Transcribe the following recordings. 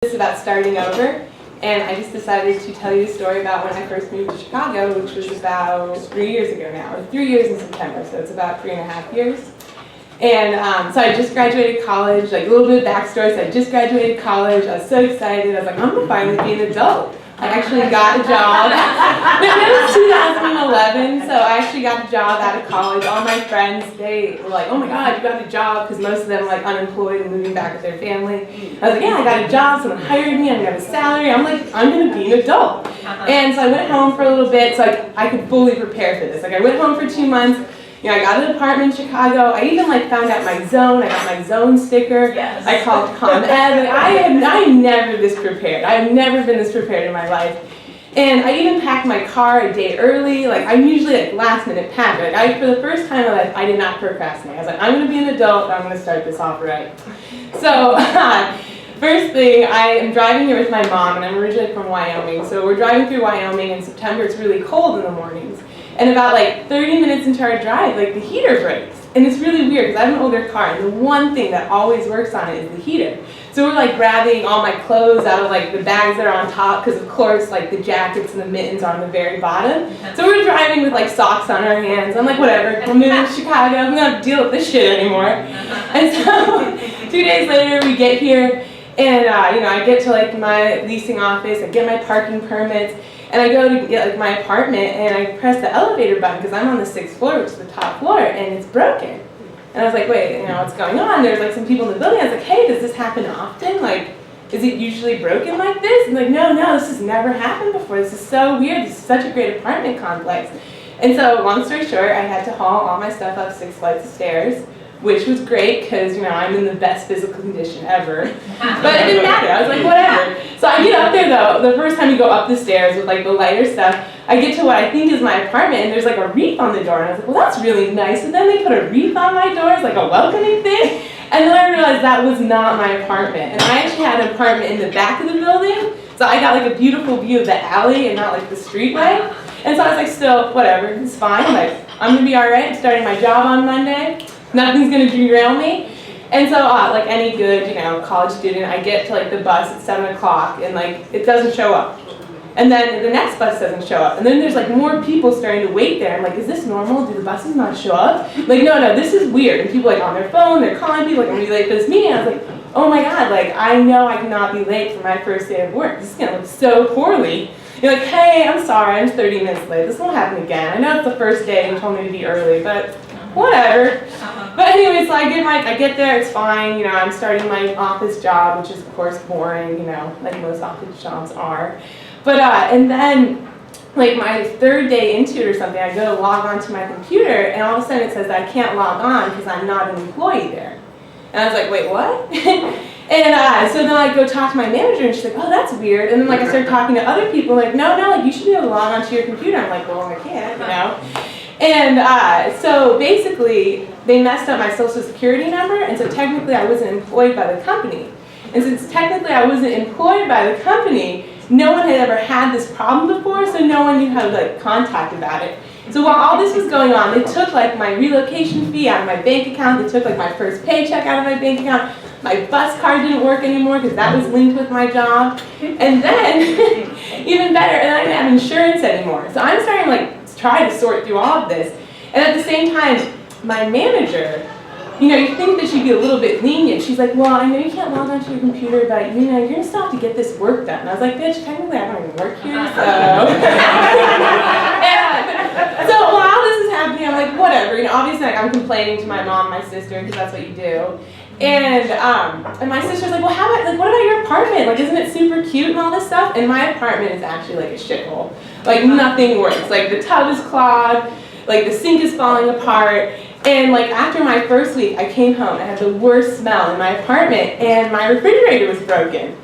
It's about starting over, and I just decided to tell you a story about when I first moved to Chicago, which was about 3 years ago now, or 3 years in September, so it's about 3.5 years. And so I just graduated college, like a little bit of backstory, so I just graduated college, I was so excited, I was like, I'm going to finally be an adult. I actually got a job. It was 2011, so I actually got a job out of college. All my friends, they were like, oh my God, you got a job, because most of them were like unemployed and moving back with their family. I was like, yeah, I got a job, someone hired me, I'm going to have a salary. I'm like, I'm going to be an adult. And so I went home for a little bit so I could fully prepare for this. Like I went home for 2 months. You know, I got an apartment in Chicago. I even like found out my zone. I got my zone sticker. Yes. I called ComEd. Like, I am never this prepared. I have never been this prepared in my life. And I even packed my car a day early. Like I'm usually like last minute packer. Like for the first time in my life, I did not procrastinate. I was like, I'm going to be an adult. I'm going to start this off right. So first thing, I am driving here with my mom, and I'm originally from Wyoming. So we're driving through Wyoming in September. It's really cold in the mornings. And about like 30 minutes into our drive, like the heater breaks. And it's really weird because I have an older car, and the one thing that always works on it is the heater. So we're like grabbing all my clothes out of like the bags that are on top, because of course like the jackets and the mittens are on the very bottom. So we're driving with like socks on our hands. I'm like, whatever, we're moving to Chicago, I'm not gonna deal with this shit anymore. And so 2 days later we get here, and you know, I get to like my leasing office, I get my parking permits, and I go to get like my apartment, and I press the elevator button because I'm on the 6th floor, which is the top floor, and it's broken. And I was like, wait, you know, what's going on? There's like some people in the building. I was like, hey, does this happen often? Like, is it usually broken like this? And like, no, this has never happened before. This is so weird. This is such a great apartment complex. And so, long story short, I had to haul all my stuff up 6 flights of stairs, which was great because, you know, I'm in the best physical condition ever. But it didn't matter. I was like, whatever. So I get up there, though. The first time you go up the stairs with, like, the lighter stuff, I get to what I think is my apartment, and there's, like, a wreath on the door. And I was like, well, that's really nice. And then they put a wreath on my door as, like, a welcoming thing. And then I realized that was not my apartment. And I actually had an apartment in the back of the building. So I got, like, a beautiful view of the alley and not, like, the streetway. And so I was like, still, whatever. It's fine. Like, I'm going to be all right. I'm starting my job on Monday. Nothing's going to derail me. And so, like any good, you know, college student, I get to like the bus at 7 o'clock, and like it doesn't show up. And then the next bus doesn't show up. And then there's like more people starting to wait there. I'm like, is this normal? Do the buses not show up? Like, no, this is weird. And people like on their phone, they're calling people, like, I'm going to be late for this meeting. I was like, oh my God, like I know I cannot be late for my first day of work. This is going to look so poorly. You're like, hey, I'm sorry, I'm 30 minutes late. This won't happen again. I know it's the first day and you told me to be early, but whatever. But anyway, so I get there, it's fine, you know, I'm starting my office job, which is of course boring, you know, like most office jobs are. But, and then, like my 3rd day into it or something, I go to log on to my computer, and all of a sudden it says that I can't log on because I'm not an employee there. And I was like, wait, what? And so then I go talk to my manager, and she's like, oh, that's weird. And then like I started talking to other people, like, no, like you should be able to log onto your computer. I'm like, well, I can't, you know. And so basically, they messed up my social security number, and so technically I wasn't employed by the company. And since technically I wasn't employed by the company, no one had ever had this problem before, so no one knew how to like contact about it. So while all this was going on, they took like my relocation fee out of my bank account, they took like my first paycheck out of my bank account, my bus card didn't work anymore because that was linked with my job, and then, even better, and I didn't have insurance anymore. So I'm starting to like try to sort through all of this. And at the same time, my manager, you know, you think that she'd be a little bit lenient. She's like, well, I know you can't log onto your computer, but you know, you're gonna still have to get this work done. And I was like, bitch, technically I don't even work here, so. And, so while this is happening, I'm like, whatever. You know, obviously like, I'm complaining to my mom, my sister, because that's what you do. And my sister's like, well, what about your apartment? Like, isn't it super cute and all this stuff? And my apartment is actually like a shithole. Like, nothing works. Like, the tub is clogged, like, the sink is falling apart. And, like, after my first week, I came home and I had the worst smell in my apartment, and my refrigerator was broken.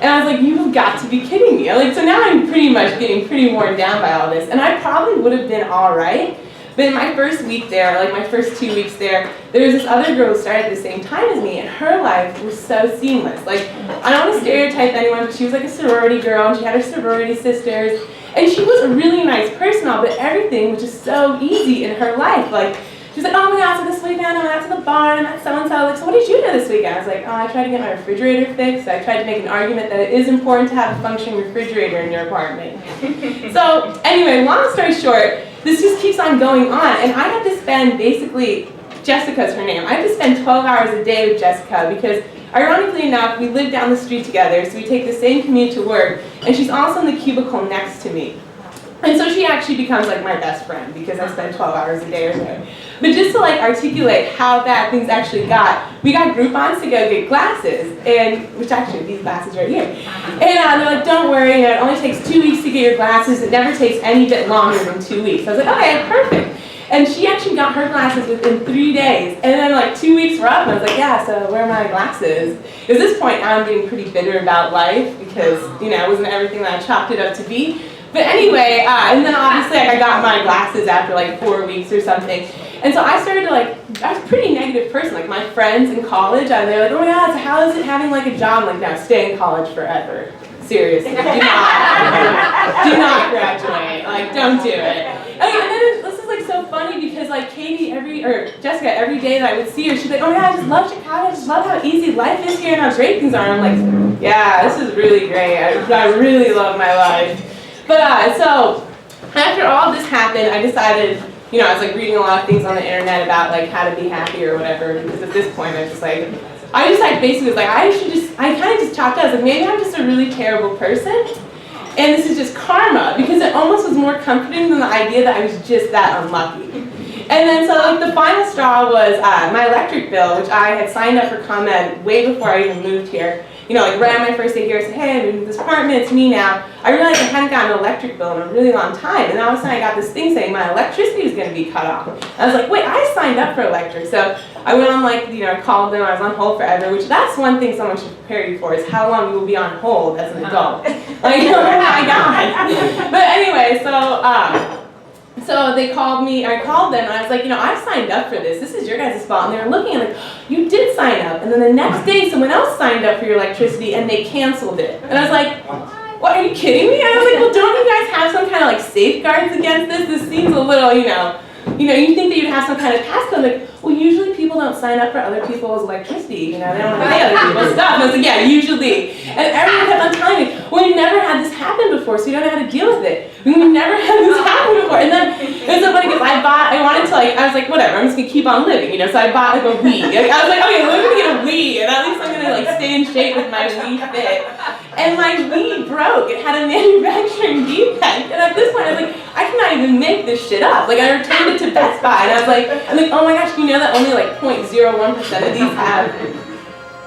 And I was like, you've got to be kidding me. Like, so now I'm pretty much getting pretty worn down by all this. And I probably would have been all right. But in my first week there, like my first 2 weeks there was this other girl who started at the same time as me, and her life was so seamless. Like, I don't want to stereotype anyone, but she was like a sorority girl, and she had her sorority sisters, and she was a really nice person, but everything was just so easy in her life. Like, she's like, oh my God, so this weekend I went out to the barn, I met so-and-so. Like, so what did you do this weekend? I was like, oh, I tried to get my refrigerator fixed. I tried to make an argument that it is important to have a functioning refrigerator in your apartment. So anyway, long story short, this just keeps on going on. And I have to spend basically, Jessica's her name, I have to spend 12 hours a day with Jessica because ironically enough, we live down the street together, so we take the same commute to work, and she's also in the cubicle next to me. And so she actually becomes like my best friend because I spend 12 hours a day or so. But just to like articulate how bad things actually got, we got Groupons to go get glasses, and which actually these glasses right here. And they're like, don't worry, it only takes 2 weeks to get your glasses. It never takes any bit longer than 2 weeks. I was like, okay, perfect. And she actually got her glasses within 3 days. And then like 2 weeks were up, and I was like, yeah, so where are my glasses? At this point, now I'm getting pretty bitter about life because, you know, it wasn't everything that I chalked it up to be. But anyway, and then obviously I got my glasses after like 4 weeks or something. And so I started to like, I was a pretty negative person. Like my friends in college, they're like, oh my God, so how is it having like a job? I'm like, no, stay in college forever. Seriously, do not graduate. Like, don't do it. And then this is like so funny because like Jessica, every day that I would see her, she'd be like, oh my God, I just love Chicago. I just love how easy life is here and how great things are. And I'm like, yeah, this is really great. I really love my life. But so after all this happened, I decided, you know, I was like reading a lot of things on the internet about like how to be happy or whatever, because at this point I basically was like, I kind of just chalked out, I was like, maybe I'm just a really terrible person, and this is just karma, because it almost was more comforting than the idea that I was just that unlucky. And then so like the final straw was my electric bill, which I had signed up for ComEd way before I even moved here. You know, like right on my first day here, I said, hey, I'm moving to this apartment, it's me now. I realized I hadn't gotten an electric bill in a really long time, and all of a sudden I got this thing saying my electricity was going to be cut off. I was like, wait, I signed up for electric. So I went on like, you know, I called them, I was on hold forever, which that's one thing someone should prepare you for, is how long you will be on hold as an adult. Like, oh my God. But anyway, so they called me, I called them, and I was like, you know, I signed up for this. This is your guys' fault. And they were looking and like, you did sign up. And then the next day, someone else signed up for your electricity, and they canceled it. And I was like, what, are you kidding me? And I was like, well, don't you guys have some kind of like safeguards against this? This seems a little, you know, you think that you'd have some kind of passcode. Like, well, usually people don't sign up for other people's electricity. You know, they don't want to pay other people's stuff. And I was like, yeah, usually. And everyone kept on telling me, well, we've never had this happen before, so you don't know how to deal with it. We've never had this happen before. And then it was so funny because I was like, whatever, I'm just gonna keep on living, you know. So I bought like a Wii. I was like, okay, let me get a Wii, and at least I'm gonna like stay in shape with my Wii Fit. And my Wii broke. It had a manufacturing defect. And at this point, I was like, I cannot even make this shit up. Like, I returned it to Best Buy, and I was like, oh my gosh, you know that only like 0.01% of these have.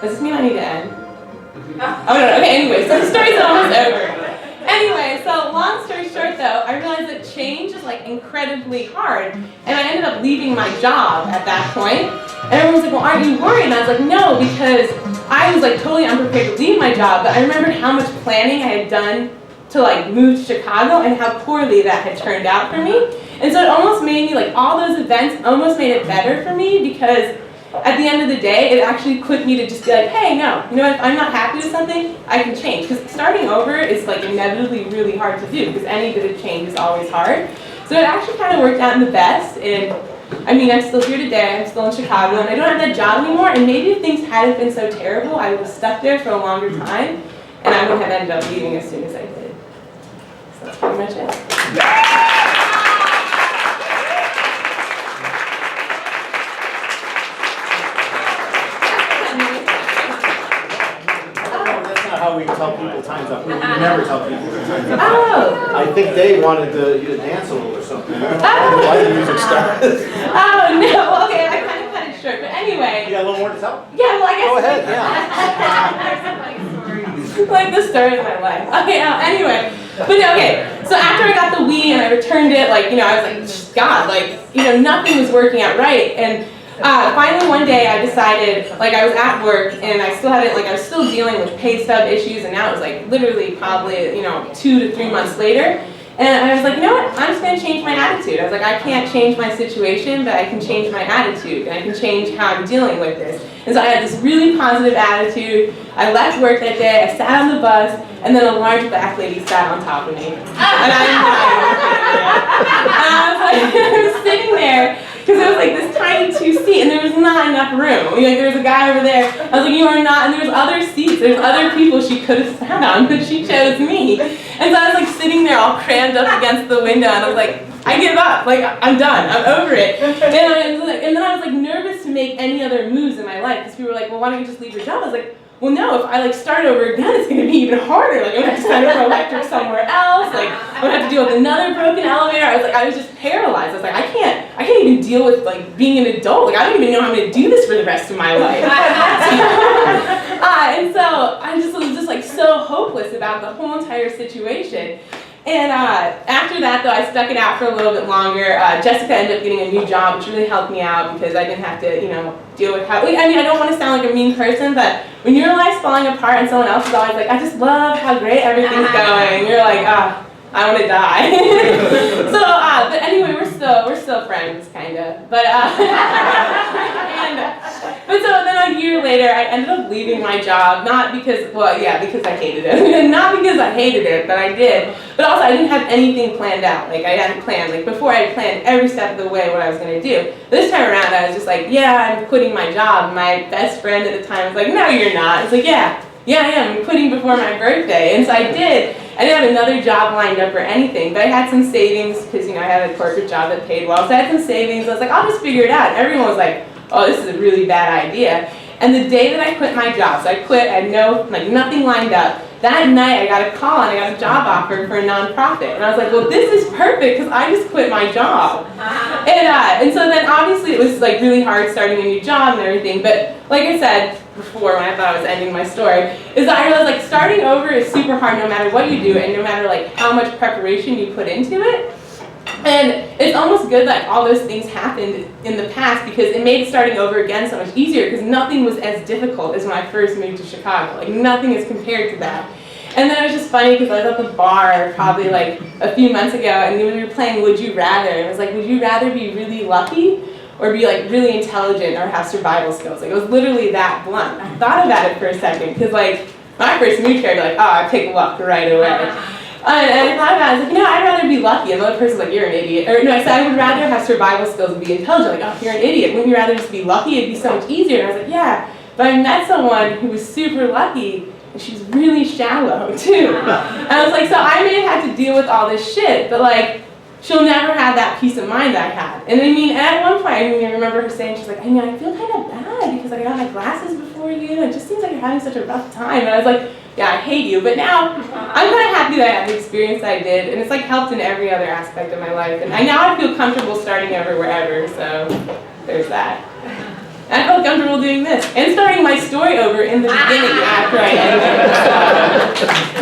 Does this mean I need to end? Oh no. Okay. Anyway, so the story's almost over. Anyway, so long story short though, I realized that change is like incredibly hard, and I ended up leaving my job at that point. And everyone was like, well, aren't you worried? And I was like, no, because I was like totally unprepared to leave my job, but I remembered how much planning I had done to like move to Chicago and how poorly that had turned out for me. And so it almost made me, like all those events almost made it better for me, because at the end of the day, it actually equipped me to just be like, hey, no, you know what, if I'm not happy with something, I can change. Because starting over is like inevitably really hard to do, because any bit of change is always hard. So it actually kind of worked out in the best, and I mean, I'm still here today, I'm still in Chicago, and I don't have that job anymore, and maybe if things hadn't been so terrible, I would have stuck there for a longer time, and I wouldn't have ended up leaving as soon as I did. So that's pretty much it. How we tell people time's up. We never tell people time's up. Oh. I think they wanted you to dance a little or something. Oh. Why the music started. Oh, no. Well, okay, I kind of cut it short. But anyway. You got a little more to tell? Yeah, well, I guess. Go ahead, yeah. Like the story of my life. Okay, anyway. But okay, so after I got the Wii and I returned it, like, you know, I was like, God, like, you know, nothing was working out right. And finally one day I decided, like I was at work and I still hadn't, like I was still dealing with pay stub issues, and now it was like literally probably, you know, 2 to 3 months later. And I was like, you know what, I'm just going to change my attitude. I was like, I can't change my situation, but I can change my attitude, and I can change how I'm dealing with this. And so I had this really positive attitude. I left work that day, I sat on the bus, and then a large black lady sat on top of me. And I was like, I was sitting there, because it was like this tiny 2-seat, and there was not enough room. Like there was a guy over there. I was like, you are not, and there was other seats. There's other people she could have sat on, but she chose me. And so I was like sitting there all crammed up against the window, and I was like, I give up. Like I'm done. I'm over it. And then I was like nervous to make any other moves in my life because people were like, well, why don't you just leave your job? I was like, well, no, if I like start over again, it's gonna be even harder. Like I'm gonna have to start over electric somewhere else. Like I'm gonna have to deal with another broken elevator. I was just paralyzed. I was like, I can't even deal with like being an adult. Like I don't even know how I'm gonna do this for the rest of my life. And so I just was just like so hopeless about the whole entire situation. And after that, though, I stuck it out for a little bit longer. Jessica ended up getting a new job, which really helped me out because I didn't have to, deal with how. I mean, I don't want to sound like a mean person, but when your life's falling apart and someone else is always like, I just love how great everything's going, you're like, I want to die. So, but anyway, we're still friends, kind of. But so then a year later, I ended up leaving my job, not because, well, yeah, because I hated it. Not because I hated it, but I did. But also, I didn't have anything planned out. Like, I hadn't planned. Like, before, I had planned every step of the way what I was going to do. This time around, I was just like, yeah, I'm quitting my job. My best friend at the time was like, no, you're not. It's like, yeah, I am. I'm quitting before my birthday. And so I did. I didn't have another job lined up or anything, but I had some savings because, I had a corporate job that paid well. So I had some savings. I was like, I'll just figure it out. And everyone was like, oh, this is a really bad idea. And the day that I quit my job, so I quit, I had nothing lined up. That night I got a call and I got a job offer for a nonprofit. And I was like, well, this is perfect because I just quit my job. And so then obviously it was like really hard starting a new job and everything. But like I said before when I thought I was ending my story, is that I realized like starting over is super hard no matter what you do and no matter like how much preparation you put into it. And it's almost good that all those things happened in the past because it made starting over again so much easier because nothing was as difficult as when I first moved to Chicago. Like nothing is compared to that. And then it was just funny because I was at the bar probably like a few months ago and we were playing Would You Rather. And it was like, would you rather be really lucky or be like really intelligent or have survival skills? Like it was literally that blunt. I thought about it for a second because like when I first moved here, I'd be like, oh, I pick luck right away. And I thought about it, I was like, I'd rather be lucky. And the other person's like, you're an idiot. Or no, I said I would rather have survival skills and be intelligent. Like, oh, you're an idiot. Wouldn't you rather just be lucky? It'd be so much easier. And I was like, yeah. But I met someone who was super lucky, and she's really shallow, too. And I was like, so I may have had to deal with all this shit, but like, she'll never have that peace of mind that I had. And I mean, at one point, I remember her saying, she's like, I feel kind of bad because like, I got my glasses before you, and it just seems like you're having such a rough time. And I was like, yeah, I hate you, but now I'm kind of happy that I had the experience that I did, and it's like helped in every other aspect of my life. And now I feel comfortable starting over wherever, so there's that. And I felt comfortable doing this, and starting my story over in the beginning after I ended it. So.